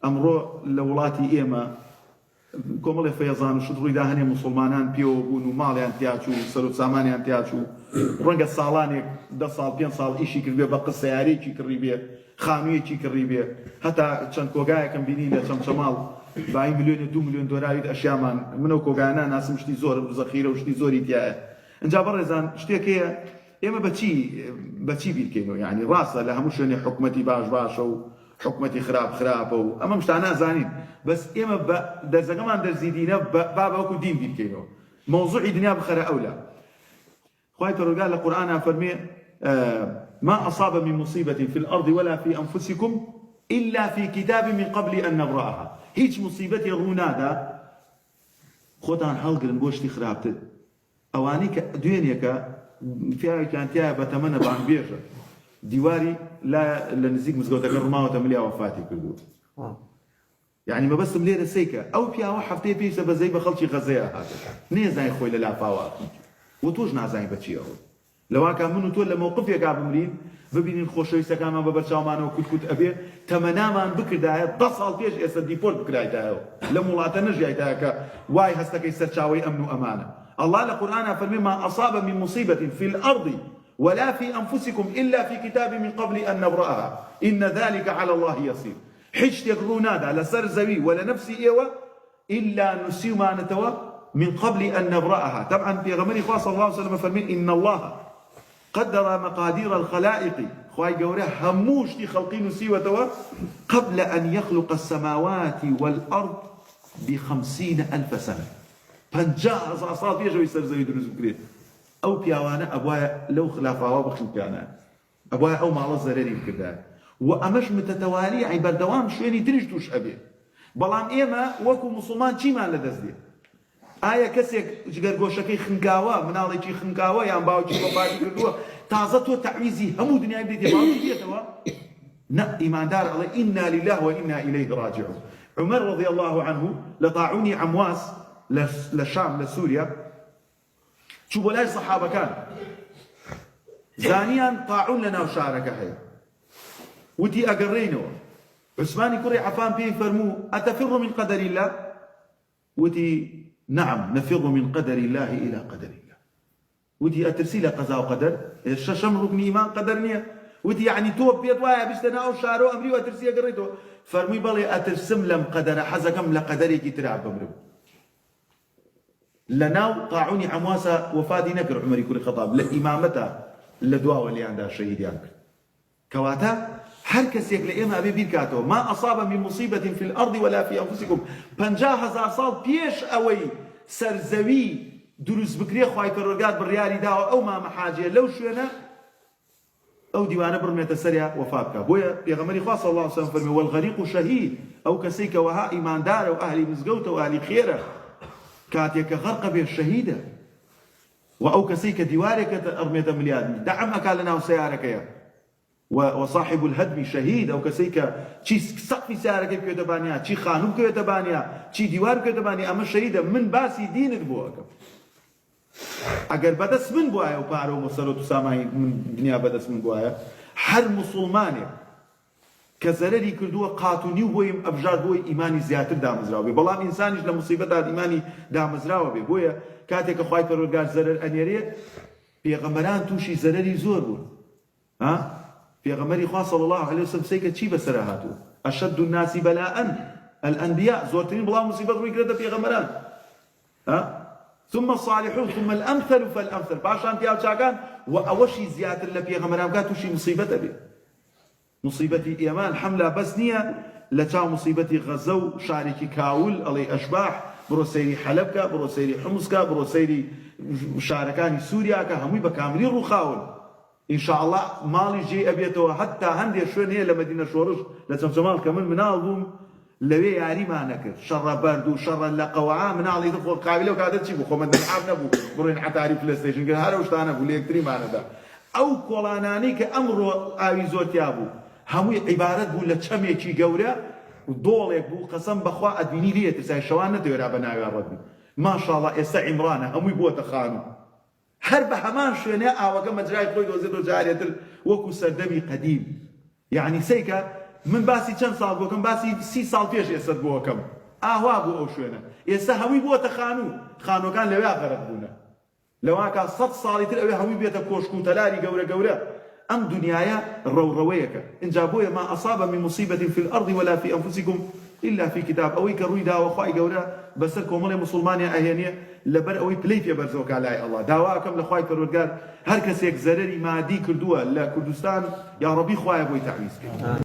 ئەمڕۆ لە وڵاتی ئێمە کۆمەڵی فەیەزان و شت ڕوویدا هەنێ موسڵمانان پێوە بوون و ماڵیان تیاچوو و سەر و سامانیان تیاچوو ڕەنگە ساڵانێک 10 ساڵ 5 ساڵ ئیشی کردبێ بە قسەیارێکی کڕی بێ خانوویەکی کڕی بێ هەتا چەند کۆگایەکەم بینی لە چەمچەماڵ بای ملیۆنە 2 ملیۆن دۆلاریت ئەشیامان منە کۆگایانە ناسم شتی زۆر زەخیرە و شتی زۆری تایە ئەجا بەڕێزان شتێک هەیە ئێمە بەچی بیرکەینەوە یعنی ڕاستە لە هەموو شوێنێ حکومەتی باشە و حکومەتی خراپە و ئەمە شتان نازانین بەس ئێمە دەرزەکەمان دەرزیدینە با بەوەکو دین بیرکەینەوە مەوزوعی دنیا بخەرە ئەولە خوای پەروەردگار لە قورئانە فەرمێ ما أصاب من مصيبة في الأرض ولا في أنفسكم إلا في كتاب من قبل أن نبرأها هیچ مصیبەتی ڕوونادا خۆتان هەڵگرن بۆ شتی خراپتر ئەوانەی کە دوێنێکە پیاوێکیان تایە بەتەمەنە بانگبێژە دیواری لە نزیک مزگەوتەکە ڕماوەتە ملیا وەفاتی کردووە یعنی مەبەستم لێرە سەیکە ئەو پیاوە هەفتەیە پێشە بەزەی بە خەڵکی غەزەیە هاتە نێزانی خۆی لە لافاوە و تۆش نازانی بەچیەوە لەواکە من و تۆ لە مووقفێکا بمرین ببینین خۆشەویستەکانمان بە بەرچاومانەوە کووت ئەبێ تەمەنامان بکردایە 10 ساڵ پێش ئێستا دیپۆرت بکرایتایەوە لە وڵاتە نەژیایتایە کە وای هەستەکەی سەرچاوەی ئەمن و ئەمانە الله لە قورئانە فەرمێ ما أصاب من مصيبة في الأرض ولا في أنفسكم إلا في كتاب من قبل أن نبرأها إن ذلك على الله يصير هیچ شتێک ڕوونادا لەسەر زەوی ولا نفسی ئێوە إلا نووسیمانەتەوە من قبل أن نبرأها طبعا پێغەمبەری خوا صلى الله عليه وسلم فەرمێ إن الله قدر مقادير الخلائق خواي جورا هموش دي خلقين سيوة قبل أن يخلق السماوات والأرض ب50,000 سنة فانجاه أصاصات يجوا يسرزوا يدرس بكريت أو بيوانا أبوايا لو خلافها بخل كانا أبوايا أو مع الله زراري بكذا وأمش متتوالي عبر دوام شويني درجتوش أبي بلان إيما وكو مسلمان چي ما لدزدي ئایا کەسێک جگەرگۆشەکەی خنکاوە مناڵێکی خنکاوە یان باوکی بەپاتی کردووە تازە تۆ تەعویزی هەموو دنیای بدەیت باوکی بێتەوە نە ئیماندار ئەڵێ ئینا لله وئینا ئیلەیه ڕاجعون عومەر رضی الله عنه لە طاعونی عەمواس لە شام لە سووریا چوو بۆ لای سەحابەکان زانیان طاعون لە ناو شارەکە هەیە وتی ئەگەڕێینەوە عوسمانی کوڕی عەفان پێی فەرموو ئەتەفر من قەدەر الله وتی نعم نفر من قدر الله إلى قدر الله ودي أترسي قضاء وقدر الششم ركن إيمان قدر نية ودي يعني توب بيت وايا بيشتنا أو شارو أمري وأترسي قريتو فرمي بالي أترسم لم قدر حزكم لقدري كي تلعب بمرو لناو طاعوني عمواسة وفادي نكر عمر يكون خطاب لإمامته لدواء اللي عندها الشهيد يانكر كواتا هر کەسێک لە ئێمە ئەبێ بیرکاتەوە ما أصاب من مصيبة في الأرض ولا في أنفسكم 50,000 ساڵ پێش ئەوەی سەرزەوی دروست بکرێ خوای پەروەردگار بڕیاری داوە ئەو مامە حاجیە لەو شوێنە ئەو دیوانە بڕمێتە سەریا وەفا بکە بۆیە پێغەمبەری خوا صلی الله عليه وسلم فەرمێ والغەریق شەهید ئەو کەسەی کە وەها ئیماندارە و ئەهلی مزگەوتە و ئەهلی خێرە کاتێک کە غەرقە بێ شەهیدە و ئەو کەسەی کە دیوارێکە ئەڕمێتە ملیادمی دەعەم ئەکا لەناو سەیارەکەیە وصاحب الهدم شهيد او كسيك شي سقف سيارك كيتبانيا شي خانوم كيتبانيا شي ديوار كيتبانيا اما شهيد من باسي دينك بوك اگر بدس من بوايا وبارو مسلوت سامعي من دنيا بدس من بوايا هر مسلمانه كزرري كردو قاتوني ويم ابجار بوي ايماني زياتر دامزراوي بلان انسانيش لمصيبه ايماني دامزراوي بويا كاتك خوای پروردگار زرر انيري پیغمبران توشي زرري زور بون ها پیغمبری خوا صلی الله علیه وسلم سیکە چی بەسەر هاتوو أشد الناس بلاء الأنبياء زۆرترین بڵاو مصیبەت ڕووی کردە پێغەمبەران ثم الصالحون ثم الأمثل فالأمثل پاشان پیاو چاکان و ئەوەشی زیاتر لە پێغەمبەران بکات تووشی مصیبەتە بێ مصیبەتی ئێمان حەملا بەس نییە لە چاو مصیبەتی غەزە و شارێکی کاول ئەڵێ ئەشباح بڕۆ سەیری حەلەبکە بڕۆ سەیری حموسکە بڕۆ سەیری شارەکانی سووریاکە هەمووی بە کاملی ڕووخاون إن شاء الله مالي جي أبيته حتى عندي شوين هي لمدينة شورش لتمشمال كمان منالهم لوي ياري ما نكر شر برد وشر لقوعة من على يدخل قابله وقاعدة تشيبه خمن نلعب نبو برين حتى عارف بلاي ستيشن قال هذا وش تانا بقول لك تري معنا ده أو كولاناني كأمر عايزوت يابو هم عبارة بقول لتشمي شيء جورا ودولك بو قسم بخوا أديني ليه تسعى شوانة تورا بناء ربي ما شاء الله إسا عمرانة هم يبوت خانو هر بە هەمان شوێنێ ئاوەکە مەجرای خۆی دۆزێت و جارێتر وەکو سەردەمی قەدیم یعنی سەیکە من باسی چەند ساڵ بۆکەم باسی 30 ساڵ پێش ئێستا بۆکەم ئاوا بوو ئەو شوێنە ئێستا هەوی بووەتە خانووکان لەوێ غەرق بوونە لەواکە 100 ساڵی تر ئەوێ هەوی بێتە کۆشک و تەلاری گەورە ئەم دنیاە ڕەوڕەوەیەکە اینجا بۆیە ما أصاب من مصيبة في الأرض ولا في أنفسكم إلا في كتاب ئەوەی کە ڕووی داوە خوای گەورە بەسەر کۆمەڵی مسلمانیان ئەهێنێ لەبەر ئەوەی پلەی پێبەرزەوە لای ئەڵڵا داواکەم لە خوای پەروەردگار هەر کەسێک زەرەری مادی کردووە لە کوردستان یا ڕەبی خوایە بۆی تەعویز کرد